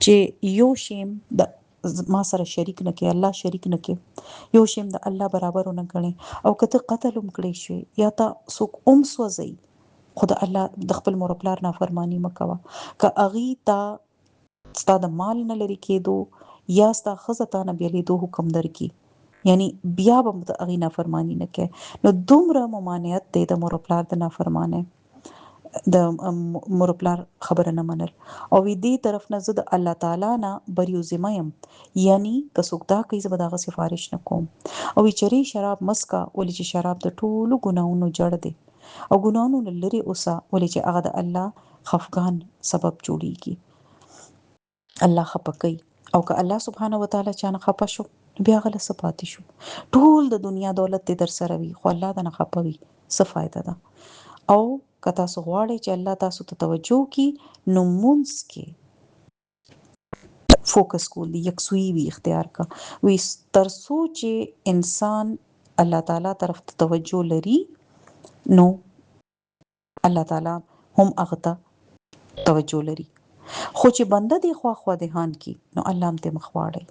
چې یو شیم د ما سره شریک نه کې، الله شریک نه کې، یو شیم د الله برابر نه غني، او کته قتل کړی شي یا تا څوک سوځي، خدا الله د خپل مور پلار نافرمانی مکوا که اغي تا ستا د مال نه لري کېدو یا ستا خزه تا نه بیلیدو حکم درکې، یعنی بیا به د اغي نافرمانی نه کې، نو دومره ممانعت دی د مور پلار د نافرمانه، د مور پلار خبره نه منل، او دې طرف نه زه د الله تعالی نه بریو زمایم، یعنی که څوک دا کوي زه به دغه سفارش نه کوم. او چری شراب مسکا ولې چې شراب د ټولو ګناونو جړ دی، او ګناونو لري اوسه ولې چې هغه د الله خفقان سبب جوړیږي، الله خپکای، او که الله سبحانه وتعالى چانه خپه شو بیا غل سپاتې شو، ټول د دنیا دولت در سره وي خو الله د نه خپوي څه فائدہ ده. او که تاسو غواړئ چې الله تاسو ته توجه کی نو مونږ کې فوکس کول دي، یکسوئی وی اختیار کا وی تر سوچ انسان الله تعالی طرف ته توجه لري نو الله تعالی هم اغتا توجه لري، خو چې بنده دی خوا دهان کی نو الله هم ته مخواړي.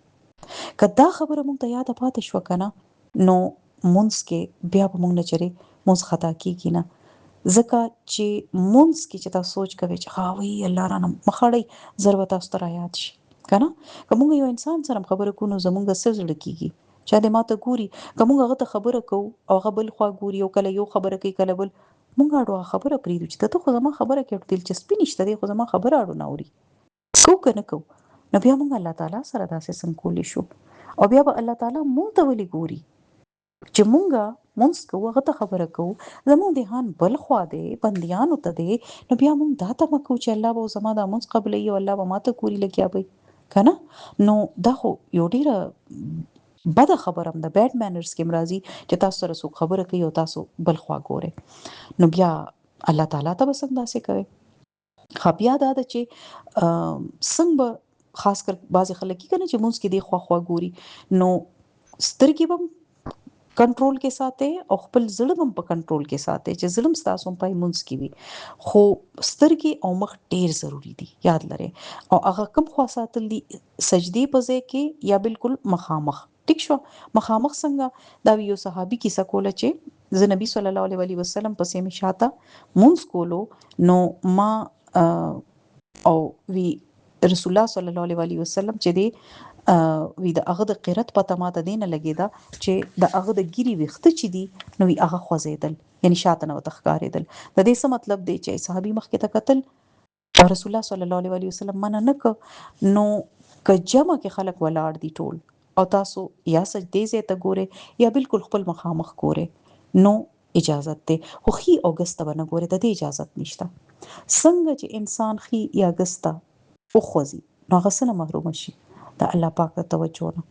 کدا خبره مونږ ته یاد پاتې شو کنه نو مونږ کې بیا به مونږ نه چره مونږ خطا کیږي نه، ځکه چې مونږ کې چې تاسو سوچ کوي چې خاوي الله را مخړی ضرورت تاسو ته یاد شي کنه، کوم یو انسان سره خبره کو نو زمونږ سره کیږي چا د ماته ګوري، کوم هغه ته خبره کو او غبل خوا ګوري او کله یو خبره کوي کله بل، مونږ اړه خبره پریدو چې ته خو زما خبره کې دلچسپي نشته دی، خو زما خبره اړه نه اوري کو کنه کو، نو بیا مونږ الله تعالی سره داسې څنګه شو، او بیا به الله تعالی مونږ ته ولي ګوري چې مونږ کوو هغه ته خبره کوو، زموږ دهان بل خوا دی بنديانو ته دی، نو بیا مونږ دا ته مکو چې الله به زما د مونږ قبلې او الله به ماته کوری لګیا وي کنه، نو دا خو یو ډیره بده خبره هم د بیډ مانرز کې مرضی چې تاسو سره څوک خبره کوي او تاسو بل خوا ګوره، نو بیا الله تعالی ته بسنګ داسې کوي. خبیا دا د چې څنګه خاص کر بعض خلک کنه چې مونږ کې دی خوا ګوري نو سترګې بم کنټرول کې ساتي او خپل زړه هم په کنټرول کې ساتي چې ظلم ستاسو په مونږ کې وي، خو سترګې او مخ ډیر ضروری دي یاد لرئ، او هغه کم خوا ساتل دي سجدي په ځای کې یا بالکل مخامخ، ټیک شو مخامخ څنګه دا یو صحابي کیسه کوله چې زه نبی صلی الله علیه وسلم پسې می شاته مونږ کولو نو ما او وی رسول الله صلی الله علیه وسلم چې دی وی د هغه د قرت پته ماته دینه لګیدا چې د هغه د ګيري وخت چې دی نو وی هغه خوځیدل، یعنی شاته نو تخکاریدل، د دې څه مطلب دی چې صحابي مخ کې ته قتل او رسول الله صلی الله علیه وسلم منه نک نو که جمع کې خلک ولاړ دي ټول او تاسو یا سجدي زه ته ګوره یا بالکل خپل مخامخ ګوره نو اجازت ده، خو خي اوګست باندې ګوره د دې اجازت نشته، څنګه چې انسان خي یا اګستا او خوځي نو غسنه محروم شي د الله پاک ته توجه نه،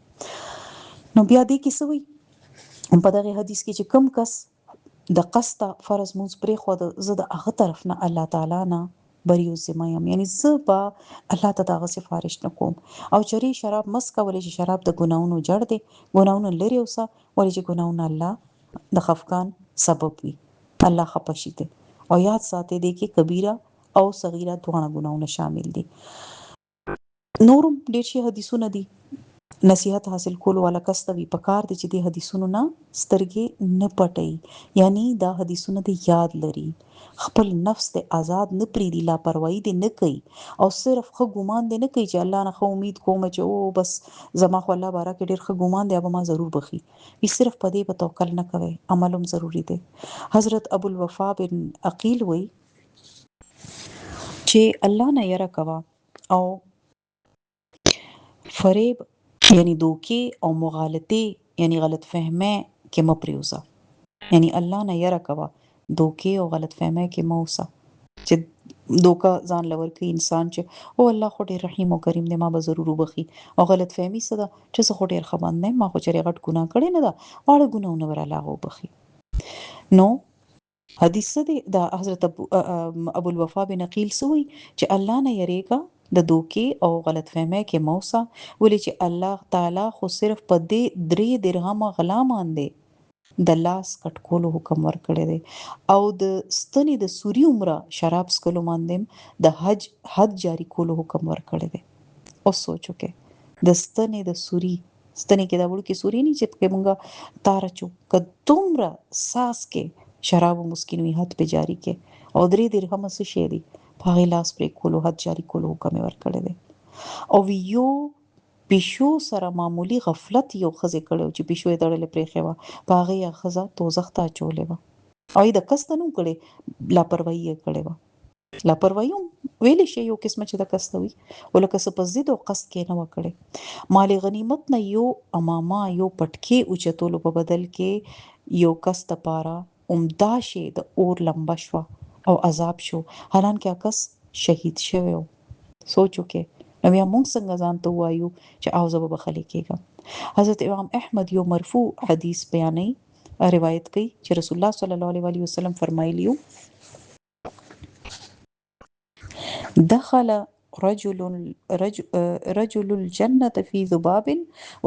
نو بیا دې کې سوي په دغه حدیث کې چې کم کس د قصد فرض مونږ پرې خو د زه د هغه طرف نه الله تعالی نه بریو زمایم، یعنی زه با الله ته دغه سفارش نکوم، او چری شراب مسکه ولې چې شراب د ګناونو جړ دی، ګناونو لري اوسه ولې چې ګناونه الله د خفقان سبب وي، الله خپشي ته، او یاد ساتي دي کې کبیره او صغیره دواړه ګناونه شامل دي. نورم ډیر شي حدیثونه دي نصیحت حاصل کول والا کستوي پکار دي چې د حدیثونو نه سترګې نه پټي، یعنی دا حدیثونه د یاد لري، خپل نفس ته آزاد نه پریدي، لاپروايي دي نه کوي او صرف خو ګمان دي نه کوي چې الله نه خو امید کوم چې او بس زما خو الله بارک ډیر خو ګمان دی به ما ضرور بخي، وی صرف پدې په توکل نه کوي، عملم ضروری دی. حضرت ابو الوفا بن عقیل وی چې الله نه یره کوا او فریب یعنی دوکي او مغالطه یعنی غلط فهمه کې مپریوزه، یعنی الله نه یره کوا دوکي او غلط فهمه کې موسه چې دوکه ځان لور کوي انسان چې او الله خو ډیر رحیم او کریم دی ما به ضرور وبخي او غلط فهمي څه ده چې زه خو ډیر ښه بنده یم ما خو چېرې غټ ګناه کړی نه ده واړه ګناهونه به الله وبخي نو حدیث څه دی د حضرت ابو الوفا بن عقیل سوی چې الله نه یریګا د دوکي او غلط فهمي کې موسا ولې چې الله تعالی خو صرف په دې 3 درهم غلا ماندي د لاس کټکولو حکم ورکړی دی او د ستنې د سوري عمره شراب سکلو باندې د حد جاری کولو حکم ورکړی دی او سوچو کې د ستنې د سوري ستنې کې دا وړو کې سوري نه چې په مونږه تار چو ک دومره ساس کې شراب مسکینوي حد په جاری کې او 3 درهم څه شي دی په لاس پر کولو حد جاری کولو حکم ورکړی دی او یو پښو سره معمولی غفلت یو خزه کړو چې پښو یې دړلې پرې خوا پاغه یا خزه توزخ ته چولې و او د کستنو کړي لاپروايي کړي و لاپروايي ویل شي یو قسمه چې د کستوي ولکه سپزید او قصد کې نه وکړي مال غنیمت نه یو اماما یو پټکی اوچتولو په بدل کې یو کست پاره عمدا شي د اور لمبا شو او عذاب شو حالانکه کس شهید شوی سوچو کې نو بیا موږ څنګه ځان ته وایو چې او زه به بخښلې کېږم حضرت امام احمد یو مرفوع حدیث بیانوي روایت کوي چې رسول الله صلی الله علیه وسلم فرمایلیو دخل رجل الجنة في ذباب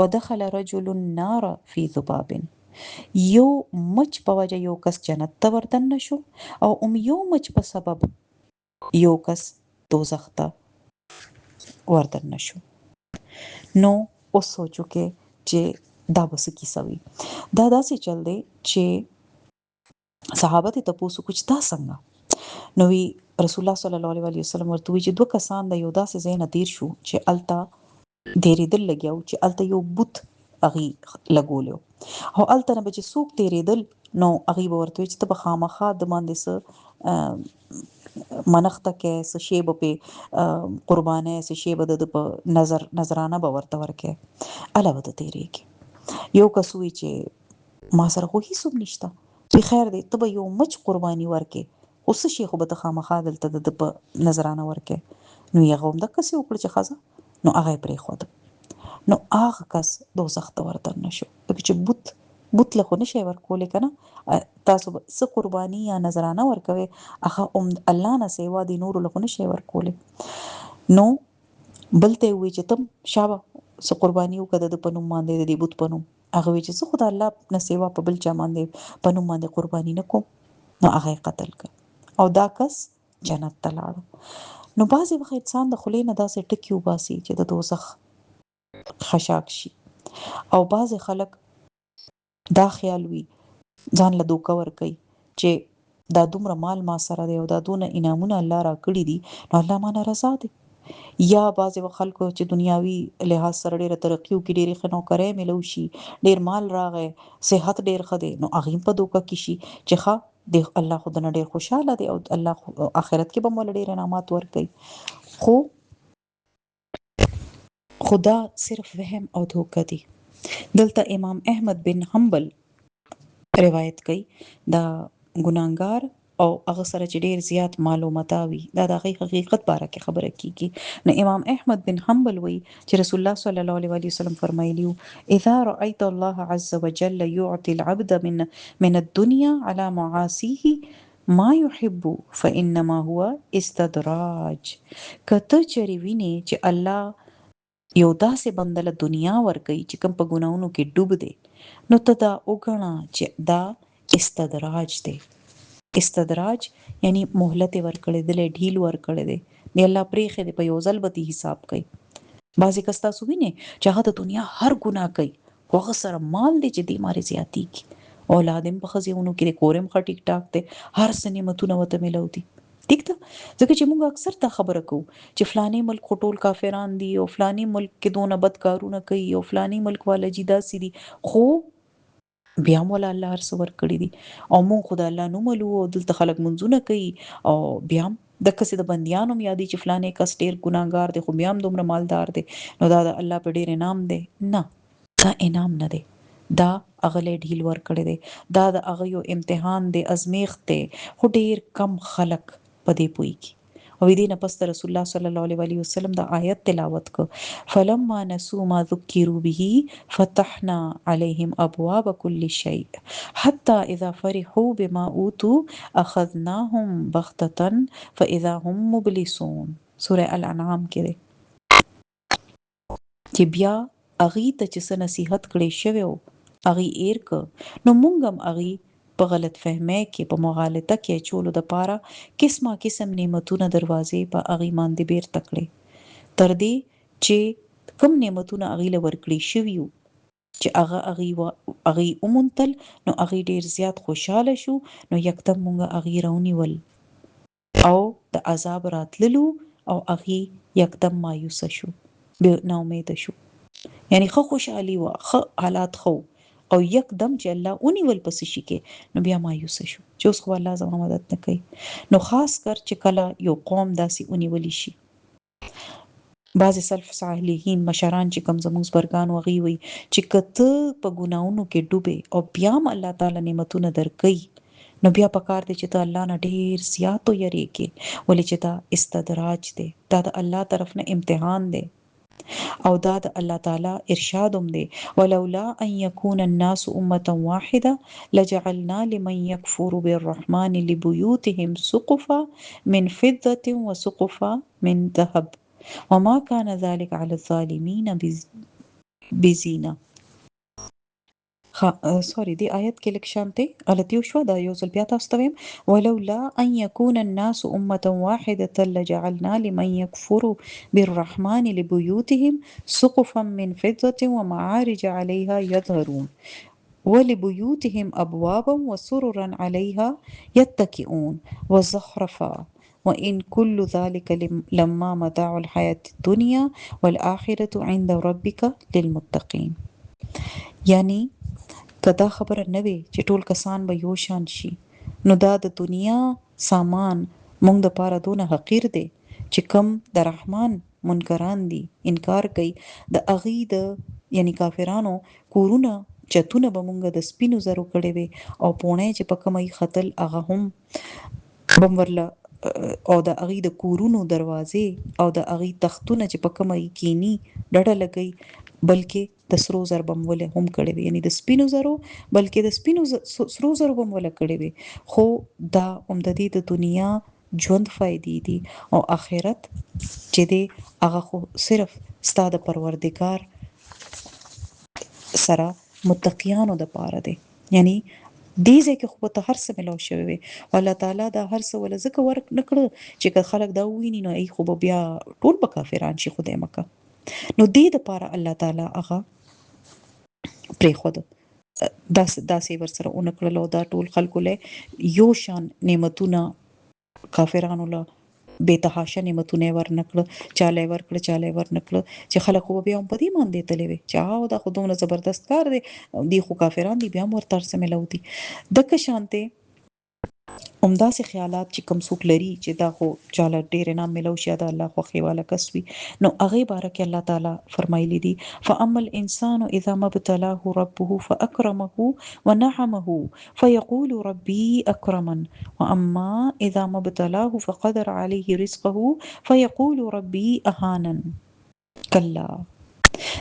ودخل رجل النار في ذباب یو مچ په وجه یو کس جنت ته وردن نشو او یو مچ په سبب یو کس دوزخ ته وردن نشو نو اوس سوچو کې چې دا بس کی سوي دا داسې چل دی چې صحابه ته تاسو کوم دا څنګه نو وی رسول الله صلی الله علیه وسلم ورته وی چې دوه کسان د یو داسې ځای نه تیر شو چې التا ډېرې دل لګیاو چې التا یو بوت اغي لګولیو او التا نه بچ سوق تیرې دل نو اغي ورته چې ته بخامخه د باندې سره منخته کې څه شی به قربانه څه شی به د نظرانه به ورته ورکه علاوه ته تیرې کې یو کسوي چې ما سره خو هیڅ نشته په خیر دی ته به یو مچ قرباني ورکه اوس شي خو به ته خامخا دلته د نظرانه ورکه نو یې غوم د کسي وکړه چې خزه نو هغه پرې خود نو هغه کس دوزخ ته ورته نشو چې بوت له خو نشي ورکول کنه تاسو څه قرباني یا نظرانه ورکوي هغه الله نه سیوا دي نور له خو نشي ورکول نو بلته وی چې تم شابه څه قرباني وکړه د پنوم باندې د بوت پنوم هغه وی چې خدای الله نه سیوا په بل چا باندې پنوم باندې قرباني نکوم نو هغه قتل ک او دا کس جنت ته لاړ نو بعضی وخت انسان د خلې نه داسې ټکیو باسي چې د دوزخ خشاک شي او بعضی خلک دا خیال وي ځان له دوکه ور کوي چې دا دومره مال ما سره دی او دا دونه انعامونه الله را کړی دي نو الله ما ناراضه دي یا بعضی خلکو چې دنیاوي لحاظ سره ډیره ترقیو کې ډیره خنو کرے ملو شي ډیر مال راغی صحت ډیر خده نو اغه په دوکه کې شي چې ښا د الله خو د ډیر خوشاله دی او الله آخرت کې به مول ډیر انعامات ورکړي خو خدا صرف وهم او دوکه دي دلته امام احمد بن حنبل روایت کوي دا ګناګار او هغه سره چې ډیر زیات معلومات وي دا د حقیقت باره کې خبره کیږي نو امام احمد بن حنبل وی چې رسول الله صلی الله علیه وسلم فرمایلیو اذا رايت الله عز وجل يعطي العبد من الدنيا على معاصيه ما يحب فانما هو استدراج کته چری ویني چې الله یو داسې بندله دنیا ورکي چې کوم په ګناونو کې ډوب دی نو ته دا وګڼه چې دا استدراج دی استدراج یعنی مهلت ورکړې دلې ډیل ورکړې دي دی الله پرېخې دی په یو ځل به حساب کوي بعضی کستا سوینه چې هغه د دنیا هر ګناه کوي هغه سره مال دی چې دی ماري زیاتی کی اولادم په خزيونو کې کورم خ ټیک ټاک ته هر سنې متونه وته ملوتي ټیک ته ځکه چې موږ اکثر ته خبره کوو چې فلاني ملک ټول کافران دي او فلاني ملک کې دونه بد کارونه کوي او فلاني ملک والا جیدا سي دي خو بیا مولا الله هر څور کړی دي او مون خدای الله نو ملو او دلته خلک منځونه کوي او بیا د کسې د بنديانو یادي چې فلانه کس ډیر ګناګار دي خو بیا هم دومره مالدار دي نو دا د الله په ډیر انعام دی نه دا انعام نه دی دا اغله ډیل ور کړی دی دا د اغه یو امتحان دی ازمیخت دی خو ډیر کم خلک پدې پوي کی او دې نه پس رسول الله صلی الله علیه وسلم دا آیت تلاوت کو فلما نسوا ما ذکروا به فتحنا عليهم ابواب كل شيء حتى اذا فرحوا بما اوتوا اخذناهم بغتة فاذا هم مبلسون سوره الانعام کې چې بیا اغي ته چې څه نصيحت کړي شوی او اغي ایر ک نو مونږ هم اغي په غلط فهمه کې په مغالطه کې چولو د پاره قسمه قسم نعمتونه دروازې په اغي باندې بیر تکړي تر دې چې کم نعمتونه اغي له ورکړي شوی چې اغي اومنتل نو اغي ډیر زیات خوشاله شو نو یکدم مونږ اغي راونیول او د عذاب راتللو او اغي یکدم مایوس شو به نا امید شو یعنی خو خوشحالي وا خو حالات خو او یکدم چې الله اونې ول پس شي کې نو بیا مایوس شو چې اوس خو الله زما مدد نه کوي نو خاص کر چې کله یو قوم داسې اونې ولي شي بعض سلف صالحین مشران چې کم زموږ برګان وغي وي چې کته په ګناونو کې ډوبه او بیا هم الله تعالی نعمتونه درکې نو بیا پکار دي چې ته الله نه ډیر زیاتو یری کې ولې چې دا استدراج دی دا د الله طرف نه امتحان دی او دا د الله تعالی ارشاد هم دی ولولا ان يكون الناس امه واحده لجعلنا لمن يكفر بالرحمن لبيوتهم سقفا من فضه وسقفا من ذهب وما كان ذلك على الظالمين بزينه سوري دي آيات کې لک شانته غلطي وشو دا یو ځل بیا تاسو ته ویم ولولا ان يكون الناس امه واحده لجعلنا لمن يكفر بالرحمن لبيوتهم سقفا من فضه ومعارج عليها يظهرون ولبيوتهم ابوابا وسررا عليها يتكئون وزخرفا وإن كل ذلك لما متاع الحياة الدنيا والآخرة عند ربك للمتقين يعني کدا خبره نه وي چې ټول کسان به یو شان شي نو دا د دنیا سامان مونږ د پاره دونه حقیر دی چې کم د رحمان منکران دي انکار کوي د اغي د یعنی کافرانو کورونه چتونه به مونږ د سپینو زرو کړي وي او پونه چې په کومي خطل اغه هم بمورله او د اغي د کورونو دروازې او د اغي تختونه چې په کومي کینی ډډه لګي بلکې د سرو زر بموله هم کړي وي یعنی د سپینو زرو بلکې د سپینو سرو زرو بموله کړي وي خو دا عمددي د دنیا ژوند فائدې دي او آخرت چې دی هغه خو صرف ستاده پروردگار سره متقیانو د پاره دی یعنی دې ځکه خو ته هر څه ملو شوی وي الله تعالی دا هر څه ول زکه ورک نکړه چې خلک دا ویني نو ای خو بیا ټول به کافران شي خدای مکه نو دې د پاره الله تعالی هغه پرې خود داسې ورسره اونکړلو دا ټول خلکو له یو شان نعمتونه کافرانو له به تحاشه نعمتونه ورنکړه چاله ورنکړه چې خلک خو بیا هم په دې باندې تللی وي چې او دا خودونه زبردست کار دی خو کافران دي بیا مور تر سره ملوتي دغه شانته عمدا سي خیالات چې کم څوک لري چې دا خو چاله ډیر نه ملو شه دا الله خو خیواله کسوي نو هغه بارک الله تعالی فرمایلی دي فاما الانسان اذا ما ابتلاه ربه فاكرمه ونعمه فيقول ربي اكرمن واما اذا ما ابتلاه فقدر عليه رزقه فيقول ربي اهانن کلا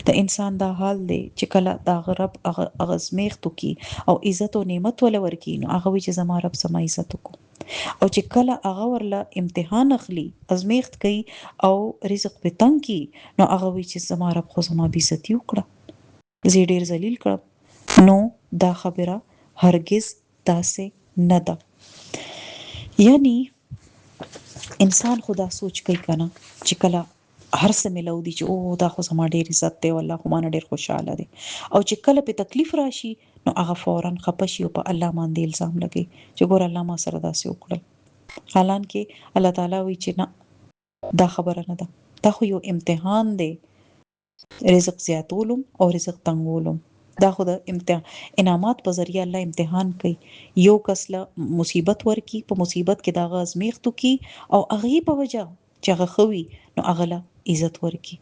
د انسان دا حال دی چې کله دا غرب اغزمیختو کی او عزت او نعمت ول ورکی نو هغه چې زما رب سما عزت کو او چې کله هغه ورله امتحان اخلي ازمیخت کوي او رزق په تنګ کی نو هغه چې زما رب خو زما عزت وکړه زی ډیر ذلیل کړ نو دا خبره هرگز داسې نه ده یعنی انسان خدا سوچ کوي کنه چې کله هر څه ملو دي چې او دا خو زما ډیر عزت دی والله خو مان ډیر خوشاله دي او چې کله په تکلیف راشي نو هغه فورا خپشي او په الله باندې الزام لګي چې ګور الله ما سره داسې وکړل حالانکه الله تعالی وی چې نه دا خبره نه ده دا خو یو امتحان دی رزق زیاتولم او رزق تنګولم دا خو د انعامات په ذریعہ الله امتحان کوي یو کس له مصیبت ورکی په مصیبت کې دا غاز میختو کی او هغه په وجه چې هغه خوي نو هغه له عزت ورکی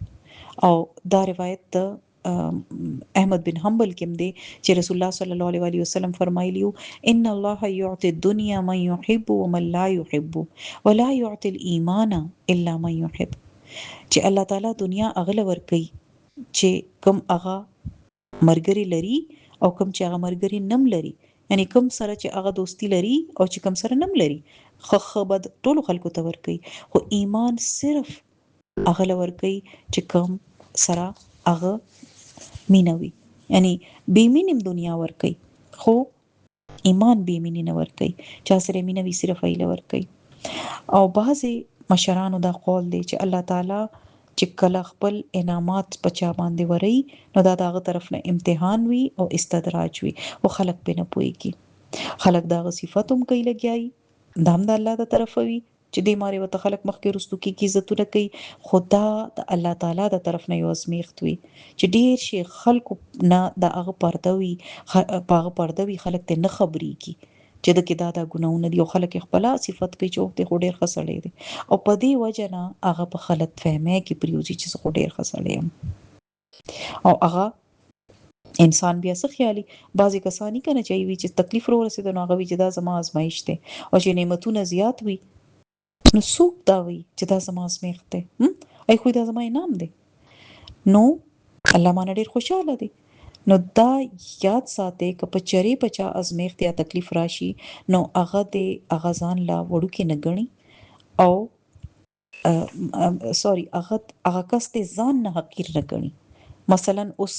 او دا روایت د احمد بن حنبل کې دی چې رسول الله صلی الله علیه وسلم فرمایلیو ان الله يعطي الدنيا من يحب ومن لا يحب ولا يعطي الايمان الا من يحب چې الله تعالی دنیا اغله ور کوي چې کم هغه مرګري لري او کم چې هغه مرګري نم لري یعنی کم سره چې هغه دوستی لري او چې کم سره نم لري خبد ټولو خلکو ته ور کوي خو ایمان صرف هغه لور کوي چې کم سره هغه مینوي یعنی بې مینم دنیا ور کوي خو ایمان بې مینې نه ور کوي چا سره مینوي صرف ایله ور کوي او بعضی مشرانو دا قول دی چې الله تعالی چې کله خپل انعامات پچا باندې وري نو دا دغه طرف نه امتحان وي او استدراج وي او خلق په نه پويږي خلق دغه صفاتوم کوي لګیای دام د الله د طرف وي چې دې ماره وته خلق مخکې رستو کې عزتونه کوي خدا د الله تعالی د طرف نه یو ازمیخت وي چې ډیر شي خلق نه د هغه پردوي هغه پردوي خلق ته نه خبري کی چې د کې دا ګناونه دي او خلک خپل صفت کوي چې ته ډیر خسړې دي او په دې وجه نه هغه په غلط فهمه کې پریوزي چې زه ډیر خسړې یم او هغه انسان بیا څه خیالي بعضی کسانی کنه چې وی چې تکلیف ورو رسیدو نو هغه وی چې دا زما ازمایښت ده او چې نعمتونه زیات وي نو څوک دا وی چې دا زما ازمایښت ده ای خو دا زما انعام ده نو الله باندې ډیر خوشاله دي نو دا یاد ساته ک په چری بچا ازمیخت یا تکلیف راشي نو هغه د اغازان لا وړو کې نه غني او سوري هغه کس ته ځان نه حقیر نه غني مثلا اوس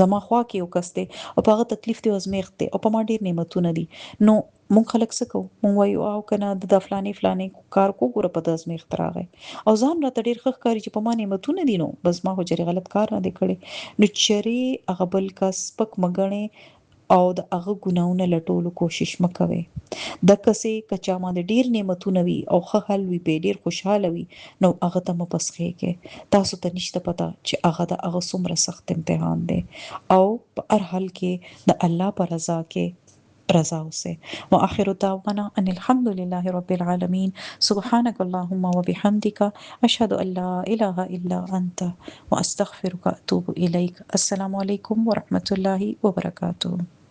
زما خوا کې یو کس ته او هغه تکلیف ته ازمیخت ته او په ما ډیر نعمتونه دي نو مونږ خلک څه کوو مونږ وایو او کنه د فلاني کار کو ګوره په د ازمیخت راغی او ځان را ډیر خخ کاری چې په ما نعمتونه دي نو بس ما هو جری غلط کار نه دی کړی نو چری هغه بل کس پک مګنه او د هغه ګناونه لټولو کوشش مکوي د کسې کچا باندې ډیر نعمتونه وي او خه حل وي په ډیر خوشاله وي نو هغه ته مپسخه کې تاسو ته نشته پتا چې هغه د هغه څومره سخت امتحان دی او په هر حال کې د الله پر رضا کې رضا اوسه واخر دعوانا ان الحمد لله رب العالمين سبحانك اللهم وبحمدك اشهد ان لا اله الا انت واستغفرك واتوب اليك السلام عليكم ورحمه الله وبركاته